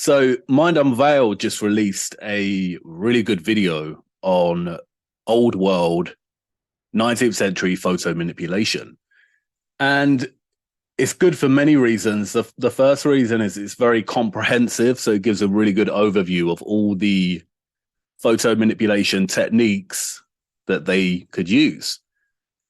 So Mind Unveiled just released a really good video on old world 19th century photo manipulation. And it's good for many reasons. The first reason is it's very comprehensive. So it gives a really good overview of all the photo manipulation techniques that they could use.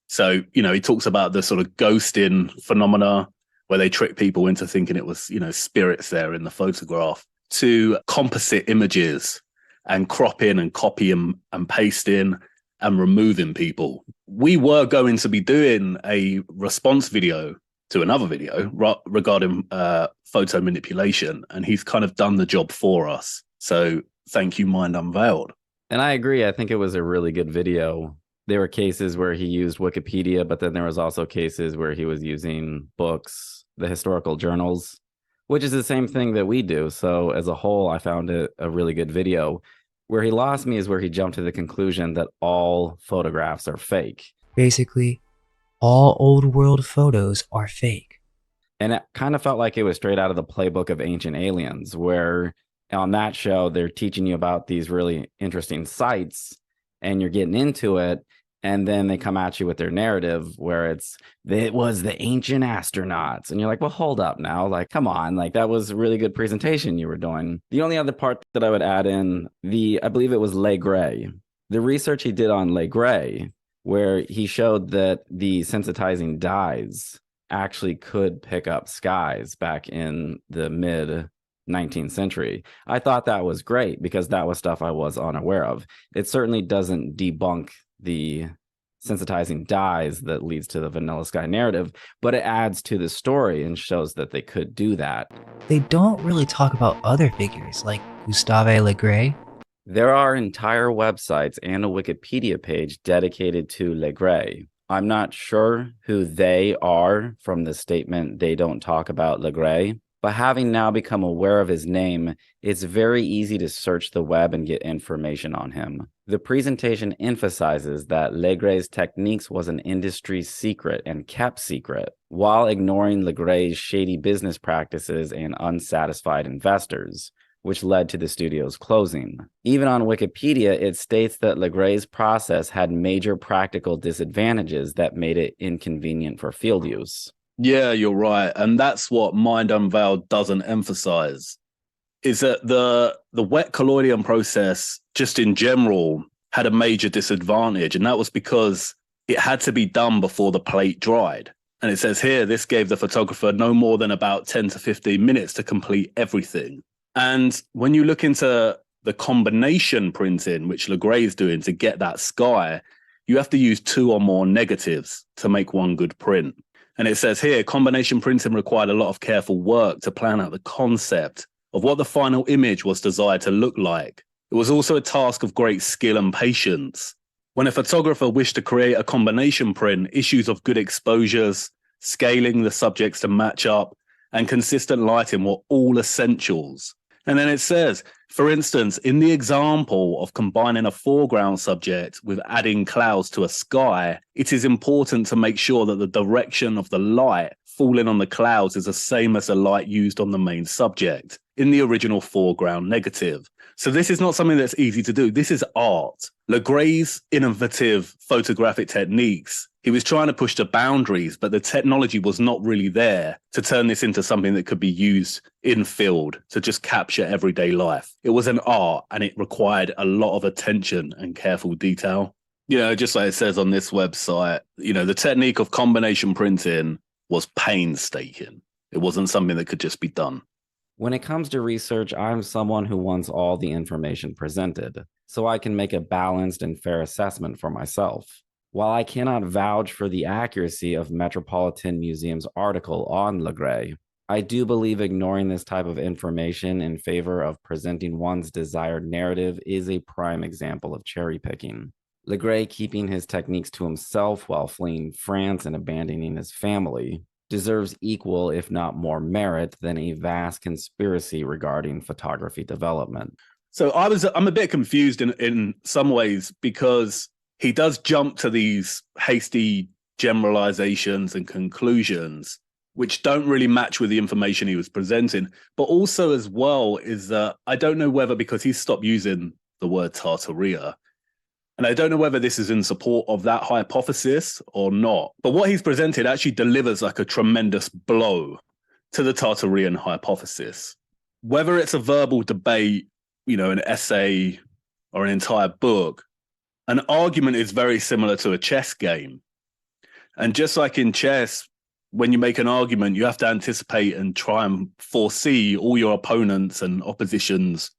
So, he talks about the sort of ghosting phenomena where they trick people into thinking it was, spirits there in the photograph, to composite images and cropping and copying and pasting and removing people. We were going to be doing a response video to another video regarding photo manipulation, and he's kind of done the job for us. So thank you, Mind Unveiled. And I agree. I think it was a really good video. There were cases where he used Wikipedia, but then there was also cases where he was using books, the historical journals, which is the same thing that we do. So as a whole, I found it a really good video. Where he lost me is where he jumped to the conclusion that all photographs are fake. Basically, all old world photos are fake. And it kind of felt like it was straight out of the playbook of Ancient Aliens, where on that show, they're teaching you about these really interesting sites and you're getting into it. And then they come at you with their narrative where it was the ancient astronauts. And you're like, well, hold up now. Like, come on. Like, that was a really good presentation you were doing. The only other part that I would add in, I believe it was Legray. The research he did on Legray, where he showed that the sensitizing dyes actually could pick up skies back in the mid 19th century. I thought that was great because that was stuff I was unaware of. It certainly doesn't debunk the sensitizing dyes that leads to the Vanilla Sky narrative, but it adds to the story and shows that they could do that. They don't really talk about other figures like Gustave Le Gray. There are entire websites and a Wikipedia page dedicated to Le Gray. I'm not sure who they are from the statement they don't talk about Le Gray, but having now become aware of his name, it's very easy to search the web and get information on him. The presentation emphasizes that Legray's techniques was an industry secret and kept secret, while ignoring Legray's shady business practices and unsatisfied investors, which led to the studio's closing. Even on Wikipedia, it states that Legray's process had major practical disadvantages that made it inconvenient for field use. Yeah, you're right. And that's what Mind Unveiled doesn't emphasize, is that the wet colloiding process, just in general, had a major disadvantage. And that was because it had to be done before the plate dried. And it says here, this gave the photographer no more than about 10 to 15 minutes to complete everything. And when you look into the combination printing, which Legray is doing to get that sky, you have to use 2 or more negatives to make one good print. And it says here, combination printing required a lot of careful work to plan out the concept of what the final image was desired to look like. It was also a task of great skill and patience. When a photographer wished to create a combination print, issues of good exposures, scaling the subjects to match up, and consistent lighting were all essentials. And then it says, for instance, in the example of combining a foreground subject with adding clouds to a sky, it is important to make sure that the direction of the light falling on the clouds is the same as the light used on the main subject in the original foreground negative. So this is not something that's easy to do. This is art. Legray's innovative photographic techniques, he was trying to push the boundaries, but the technology was not really there to turn this into something that could be used in field to just capture everyday life. It was an art and it required a lot of attention and careful detail. Just like it says on this website, the technique of combination printing was painstaking. It wasn't something that could just be done. When it comes to research, I'm someone who wants all the information presented, so I can make a balanced and fair assessment for myself. While I cannot vouch for the accuracy of Metropolitan Museum's article on Legray, I do believe ignoring this type of information in favor of presenting one's desired narrative is a prime example of cherry picking. Legray keeping his techniques to himself while fleeing France and abandoning his family deserves equal, if not more, merit than a vast conspiracy regarding photography development. So I'm a bit confused in some ways, because he does jump to these hasty generalizations and conclusions which don't really match with the information he was presenting. But also as well is that I don't know whether, because he's stopped using the word Tartaria, and I don't know whether this is in support of that hypothesis or not. But what he's presented actually delivers like a tremendous blow to the Tartarian hypothesis. Whether it's a verbal debate, you know, an essay or an entire book, an argument is very similar to a chess game. And just like in chess, when you make an argument, you have to anticipate and try and foresee all your opponents and opposition's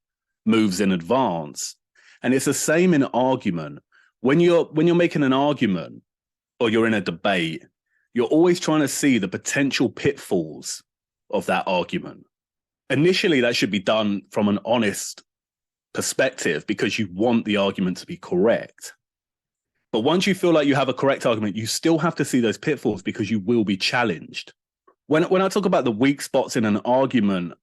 moves in advance. And it's the same in argument. When you're making an argument or you're in a debate, you're always trying to see the potential pitfalls of that argument. Initially, that should be done from an honest perspective because you want the argument to be correct. But once you feel like you have a correct argument, you still have to see those pitfalls because you will be challenged. When I talk about the weak spots in an argument,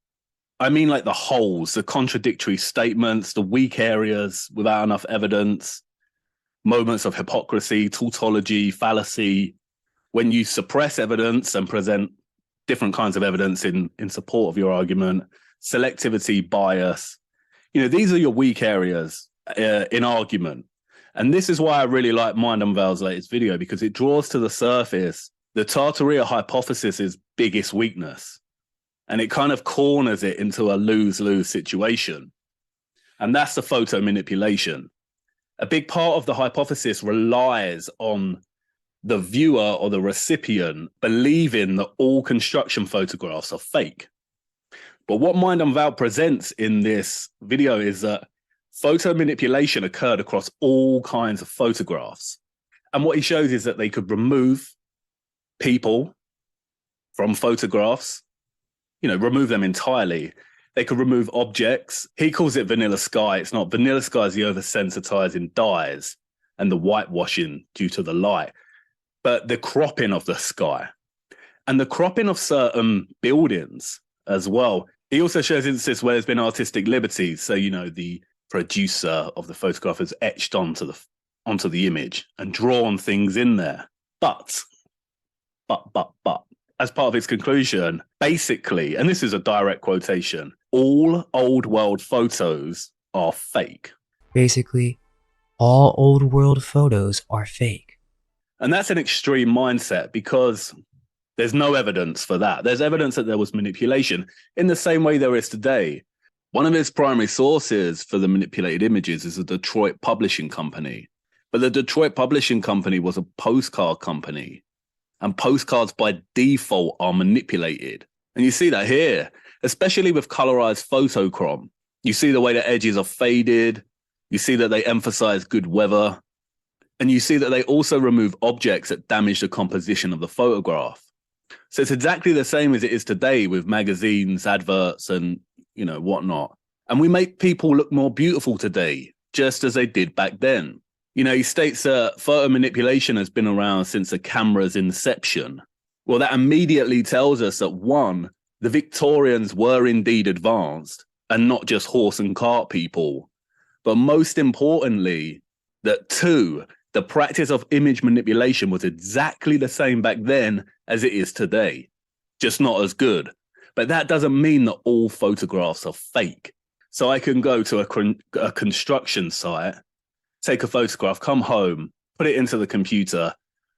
I mean like the holes, the contradictory statements, the weak areas without enough evidence, moments of hypocrisy, tautology, fallacy, when you suppress evidence and present different kinds of evidence in support of your argument, selectivity, bias. You know, these are your weak areas in argument. And this is why I really like Mind Unveiled's latest video, because it draws to the surface the Tartaria hypothesis's biggest weakness. And it kind of corners it into a lose-lose situation. And that's the photo manipulation. A big part of the hypothesis relies on the viewer or the recipient believing that all construction photographs are fake. But what Mind Unveiled presents in this video is that photo manipulation occurred across all kinds of photographs. And what he shows is that they could remove people from photographs, you know, remove them entirely. They could remove objects. He calls it vanilla sky. It's not. Vanilla sky is the oversensitizing dyes and the whitewashing due to the light. But the cropping of the sky and the cropping of certain buildings as well. He also shows instances where there's been artistic liberties. So, you know, the producer of the photograph has etched onto the image and drawn things in there. But, as part of his conclusion, basically, and this is a direct quotation, all old world photos are fake. Basically, all old world photos are fake. And that's an extreme mindset because there's no evidence for that. There's evidence that there was manipulation in the same way there is today. One of his primary sources for the manipulated images is a Detroit publishing company. But the Detroit publishing company was a postcard company. And postcards by default are manipulated. And you see that here, especially with colorized photochrom. You see the way the edges are faded. You see that they emphasize good weather. And you see that they also remove objects that damage the composition of the photograph. So it's exactly the same as it is today with magazines, adverts, and, you know, whatnot. And we make people look more beautiful today, just as they did back then. You know, he states that photo manipulation has been around since the camera's inception. Well, that immediately tells us that, one, the Victorians were indeed advanced and not just horse and cart people. But most importantly, that two, the practice of image manipulation was exactly the same back then as it is today, just not as good. But that doesn't mean that all photographs are fake. So I can go to a construction site, take a photograph, come home, put it into the computer,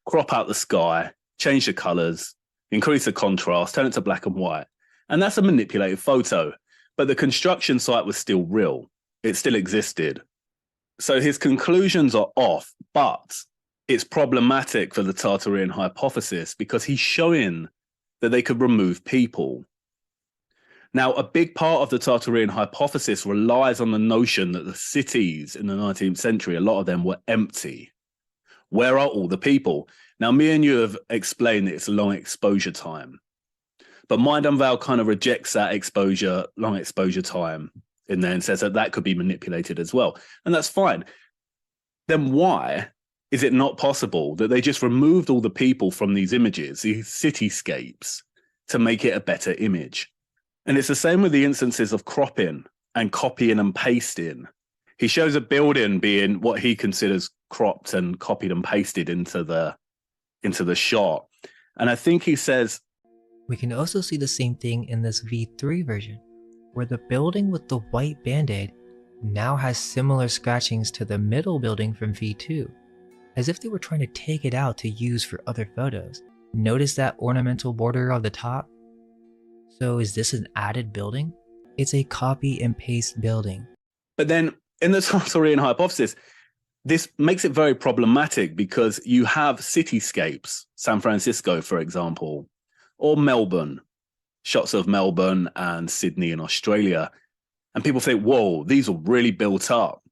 crop out the sky, change the colors, increase the contrast, turn it to black and white. And that's a manipulated photo. But the construction site was still real. It still existed. So his conclusions are off, but it's problematic for the Tartarian hypothesis because he's showing that they could remove people. Now, a big part of the Tartarian hypothesis relies on the notion that the cities in the 19th century, a lot of them were empty. Where are all the people? Now, me and you have explained that it's a long exposure time, but Mind Unveiled kind of rejects that long exposure time in there and says that that could be manipulated as well. And that's fine. Then why is it not possible that they just removed all the people from these images, these cityscapes, to make it a better image? And it's the same with the instances of cropping and copying and pasting. He shows a building being what he considers cropped and copied and pasted into the shot. And I think he says We can also see the same thing in this V3 version, where the building with the white band-aid now has similar scratchings to the middle building from V2, as if they were trying to take it out to use for other photos. Notice that ornamental border on the top? So is this an added building? It's a copy and paste building. But then in the Tartarian hypothesis, this makes it very problematic because you have cityscapes, San Francisco, for example, or Melbourne, shots of Melbourne and Sydney in Australia. And people think, whoa, these were really built up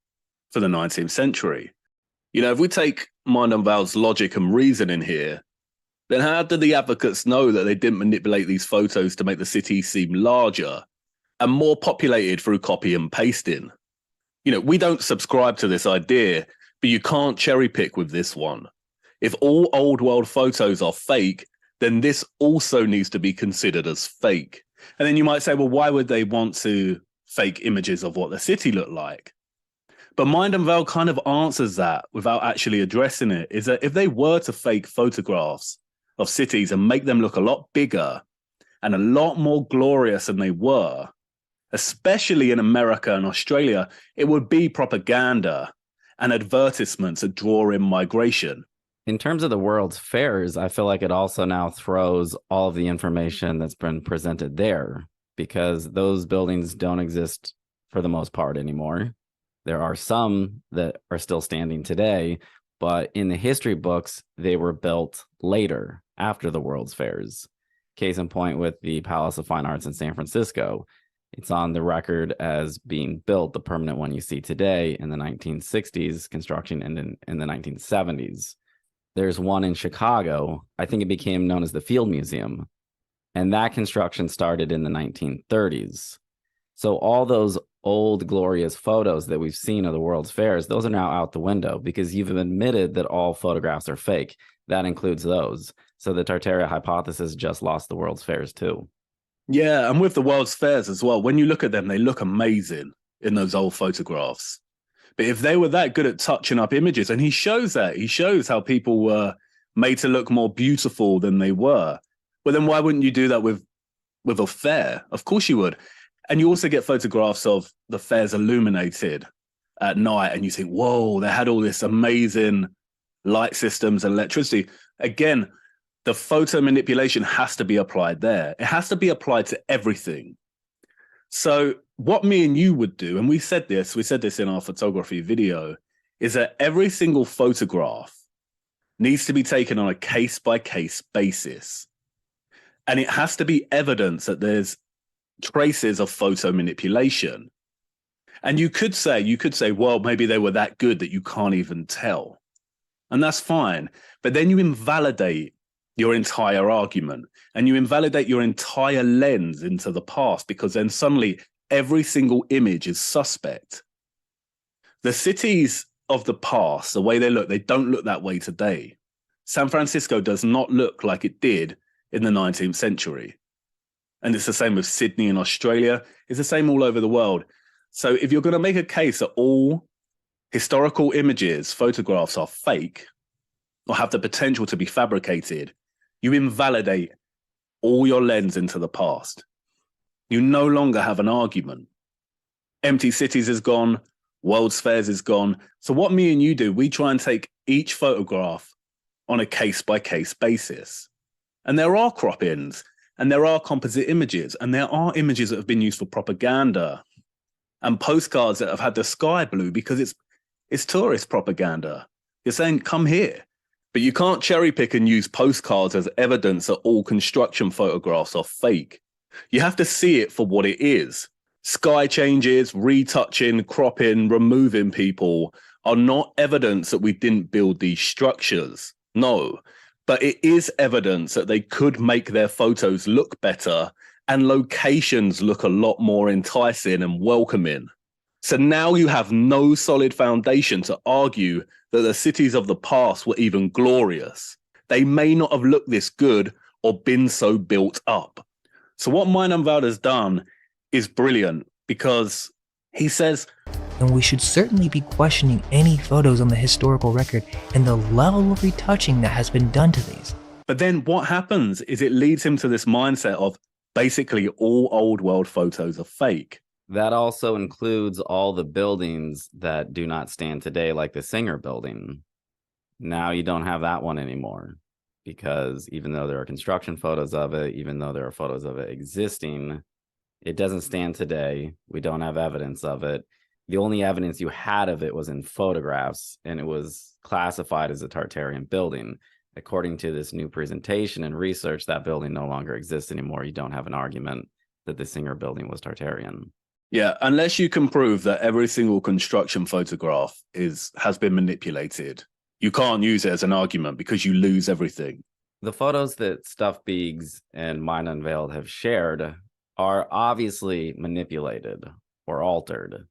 for the 19th century. You know, if we take Mind and Val's logic and reasoning here, then how do the advocates know that they didn't manipulate these photos to make the city seem larger and more populated through copy and pasting? You know, we don't subscribe to this idea, but you can't cherry pick with this one. If all old world photos are fake, then this also needs to be considered as fake. And then you might say, well, why would they want to fake images of what the city looked like? But Mind and Val kind of answers that without actually addressing it, is that if they were to fake photographs of cities and make them look a lot bigger and a lot more glorious than they were, especially in America and Australia, it would be propaganda and advertisements that draw in migration. In terms of the World's Fairs, I feel like it also now throws all of the information that's been presented there, because those buildings don't exist for the most part anymore. There are some that are still standing today, but in the history books, they were built later, after the World's Fairs. Case in point with the Palace of Fine Arts in San Francisco. It's on the record as being built, the permanent one you see today, in the 1960s, construction ended in the 1970s. There's one in Chicago. I think it became known as the Field Museum, and that construction started in the 1930s. So all those old glorious photos that we've seen of the World's Fairs, those are now out the window because you've admitted that all photographs are fake. That includes those. So the Tartaria hypothesis just lost the World's Fairs too. Yeah, and with the World's Fairs as well, when you look at them, they look amazing in those old photographs. But if they were that good at touching up images, and he shows that, he shows how people were made to look more beautiful than they were. Well, then why wouldn't you do that with a fair? Of course you would. And you also get photographs of the fairs illuminated at night, and you think, whoa, they had all this amazing light systems and electricity. Again, the photo manipulation has to be applied there. It has to be applied to everything. So what me and you would do, and we said this in our photography video, is that every single photograph needs to be taken on a case-by-case basis. And it has to be evidence that there's traces of photo manipulation. And you could say, well, maybe they were that good that you can't even tell. And that's fine. But then you invalidate your entire argument and you invalidate your entire lens into the past, because then suddenly every single image is suspect. The cities of the past, the way they look, they don't look that way today. San Francisco does not look like it did in the 19th century. And it's the same with Sydney in Australia. It's the same all over the world. So if you're going to make a case that all historical images, photographs are fake or have the potential to be fabricated, you invalidate all your lens into the past. You no longer have an argument. Empty Cities is gone. World's Fairs is gone. So what me and you do, we try and take each photograph on a case-by-case basis. And there are crop-ins, and there are composite images, and there are images that have been used for propaganda, and postcards that have had the sky blue because it's tourist propaganda. You're saying, come here. But you can't cherry pick and use postcards as evidence that all construction photographs are fake. You have to see it for what it is. Sky changes, retouching, cropping, removing people are not evidence that we didn't build these structures. No, but it is evidence that they could make their photos look better and locations look a lot more enticing and welcoming. So now you have no solid foundation to argue that the cities of the past were even glorious. They may not have looked this good or been so built up. So what Mind and Val has done is brilliant, because he says, and we should certainly be questioning any photos on the historical record and the level of retouching that has been done to these. But then what happens is it leads him to this mindset of basically all old world photos are fake. That also includes all the buildings that do not stand today, like the Singer building. Now you don't have that one anymore, because even though there are construction photos of it, even though there are photos of it existing, it doesn't stand today. We don't have evidence of it. The only evidence you had of it was in photographs, and it was classified as a Tartarian building. According to this new presentation and research, that building no longer exists anymore. You don't have an argument that the Singer building was Tartarian. Yeah, unless you can prove that every single construction photograph has been manipulated, you can't use it as an argument because you lose everything. The photos that Stuff Beegs and Mind Unveiled have shared are obviously manipulated or altered.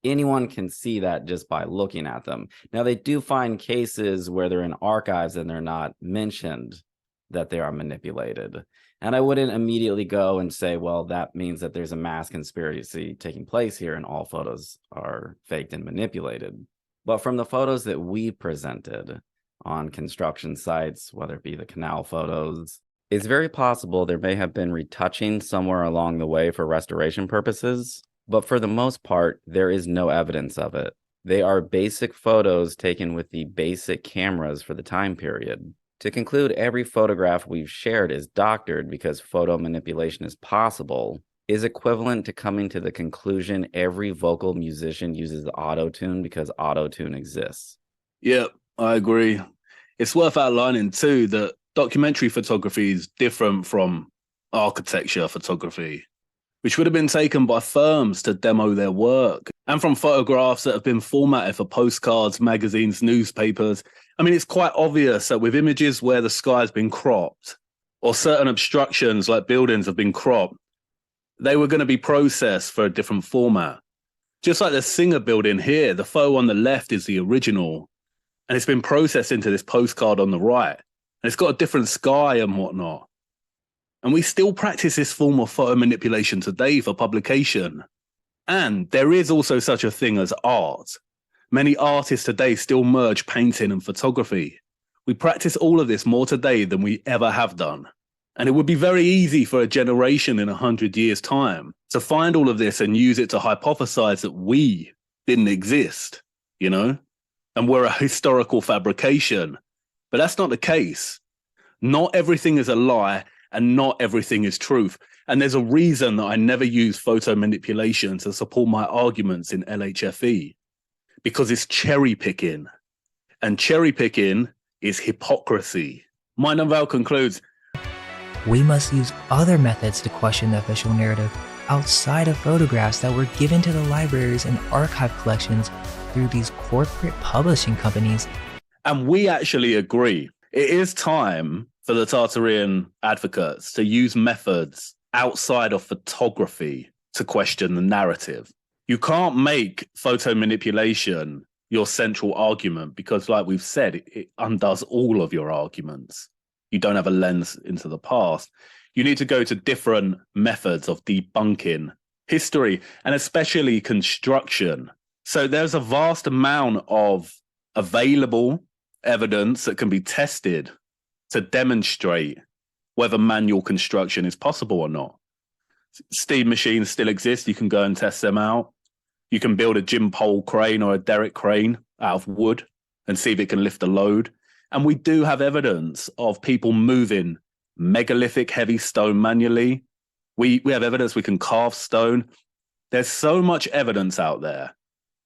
Anyone can see that just by looking at them. Now, they do find cases where they're in archives and they're not mentioned that they are manipulated. And I wouldn't immediately go and say, well, that means that there's a mass conspiracy taking place here and all photos are faked and manipulated. But from the photos that we presented on construction sites, whether it be the canal photos, it's very possible there may have been retouching somewhere along the way for restoration purposes. But for the most part, there is no evidence of it. They are basic photos taken with the basic cameras for the time period. To conclude, every photograph we've shared is doctored because photo manipulation is possible, is equivalent to coming to the conclusion every vocal musician uses auto-tune because auto-tune exists. Yep, I agree. It's worth outlining too that documentary photography is different from architecture photography, which would have been taken by firms to demo their work, and from photographs that have been formatted for postcards, magazines, newspapers. I mean, it's quite obvious that with images where the sky has been cropped, or certain obstructions like buildings have been cropped, they were going to be processed for a different format. Just like the Singer building here, the photo on the left is the original, and it's been processed into this postcard on the right, and it's got a different sky and whatnot. And we still practice this form of photo manipulation today for publication. And there is also such a thing as art. Many artists today still merge painting and photography. We practice all of this more today than we ever have done. And it would be very easy for a generation in 100 years' time to find all of this and use it to hypothesize that we didn't exist, you know, and we're a historical fabrication. But that's not the case. Not everything is a lie. And not everything is truth. And there's a reason that I never use photo manipulation to support my arguments in LHFE, because it's cherry picking. And cherry picking is hypocrisy. Mind Unveiled concludes, we must use other methods to question the official narrative outside of photographs that were given to the libraries and archive collections through these corporate publishing companies. And we actually agree. It is time for the Tartarian advocates to use methods outside of photography to question the narrative. You can't make photo manipulation your central argument because, like we've said, it undoes all of your arguments. You don't have a lens into the past. You need to go to different methods of debunking history and especially construction. So there's a vast amount of available evidence that can be tested to demonstrate whether manual construction is possible or not. Steam machines still exist. You can go and test them out. You can build a Jim pole crane or a derrick crane out of wood and see if it can lift a load. And we do have evidence of people moving megalithic heavy stone manually. We have evidence we can carve stone. There's so much evidence out there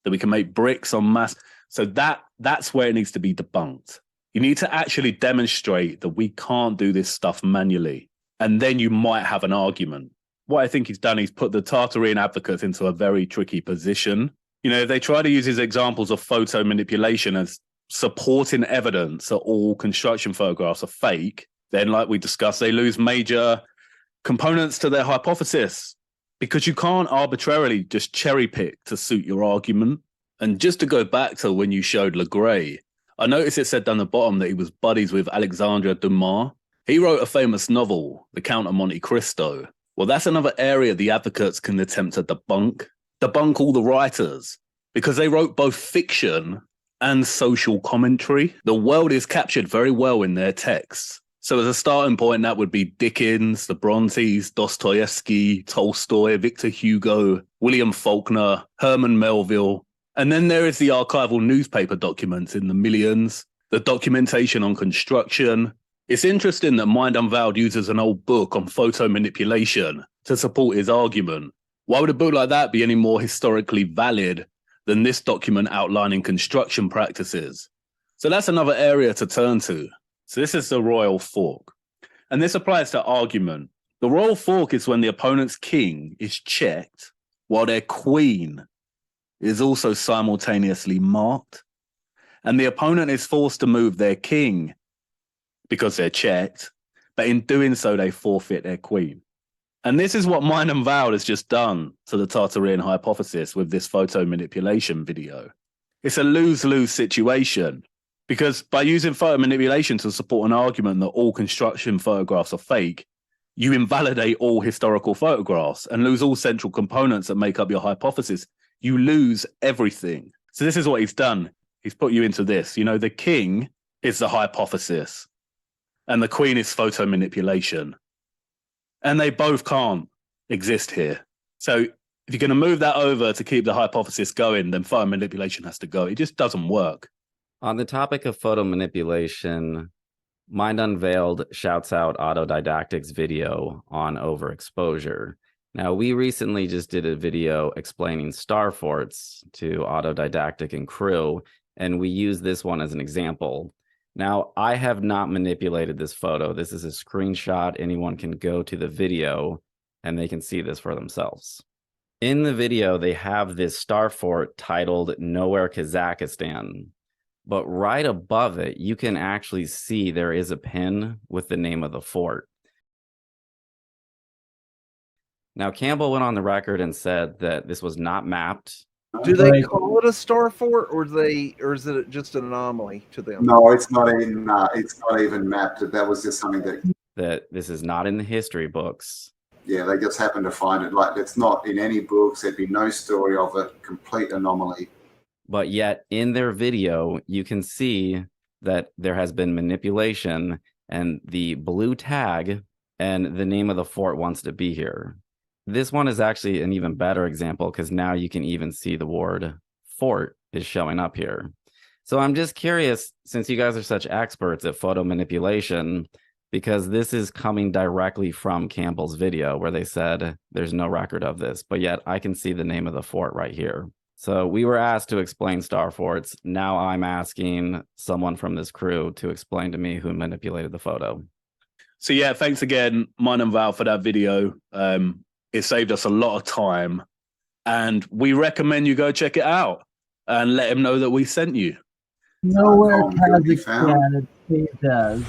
that we can make bricks en masse. So that's where it needs to be debunked. You need to actually demonstrate that we can't do this stuff manually. And then you might have an argument. What I think he's done, he's put the Tartarian advocates into a very tricky position. You know, if they try to use his examples of photo manipulation as supporting evidence that all construction photographs are fake, then like we discussed, they lose major components to their hypothesis because you can't arbitrarily just cherry pick to suit your argument. And just to go back to when you showed Legray, I noticed it said down the bottom that he was buddies with Alexandre Dumas. He wrote a famous novel, The Count of Monte Cristo. Well, that's another area the advocates can attempt to debunk all the writers, because they wrote both fiction and social commentary. The world is captured very well in their texts. So as a starting point, that would be Dickens, the Brontes, Dostoevsky, Tolstoy, Victor Hugo, William Faulkner, Herman Melville. And then there is the archival newspaper documents in the millions, the documentation on construction. It's interesting that Mind Unveiled uses an old book on photo manipulation to support his argument. Why would a book like that be any more historically valid than this document outlining construction practices? So that's another area to turn to. So this is the royal fork. And this applies to argument. The royal fork is when the opponent's king is checked while their queen is also simultaneously marked. And the opponent is forced to move their king because they're checked, but in doing so, they forfeit their queen. And this is what Mind Unveiled has just done to the Tartarian hypothesis with this photo manipulation video. It's a lose-lose situation. Because by using photo manipulation to support an argument that all construction photographs are fake, you invalidate all historical photographs and lose all central components that make up your hypothesis. You lose everything. So this is what he's done. He's put you into this. You know, the king is the hypothesis and the queen is photo manipulation. And they both can't exist here. So if you're going to move that over to keep the hypothesis going, then photo manipulation has to go. It just doesn't work. On the topic of photo manipulation, Mind Unveiled shouts out Autodidactic's video on overexposure. Now, we recently just did a video explaining star forts to Autodidactic and crew, and we use this one as an example. Now, I have not manipulated this photo. This is a screenshot. Anyone can go to the video and they can see this for themselves. In the video, they have this star fort titled Nowhere, Kazakhstan. But right above it, you can actually see there is a pin with the name of the fort. Now, Campbell went on the record and said that this was not mapped. Do they call it a star fort, or is it just an anomaly to them? No, it's not even. It's not even mapped. That was just something that this is not in the history books. Yeah, they just happened to find it. Like, it's not in any books. There'd be no story of it. Complete anomaly. But yet in their video, you can see that there has been manipulation and the blue tag and the name of the fort wants to be here. This one is actually an even better example because now you can even see the word fort is showing up here. So I'm just curious, since you guys are such experts at photo manipulation, because this is coming directly from Campbell's video where they said there's no record of this, but yet I can see the name of the fort right here. So we were asked to explain star forts. Now I'm asking someone from this crew to explain to me who manipulated the photo. So yeah, thanks again, Mind and Val, for that video. It saved us a lot of time. And we recommend you go check it out and let him know that we sent you. Nowhere Kazakhstan, it does.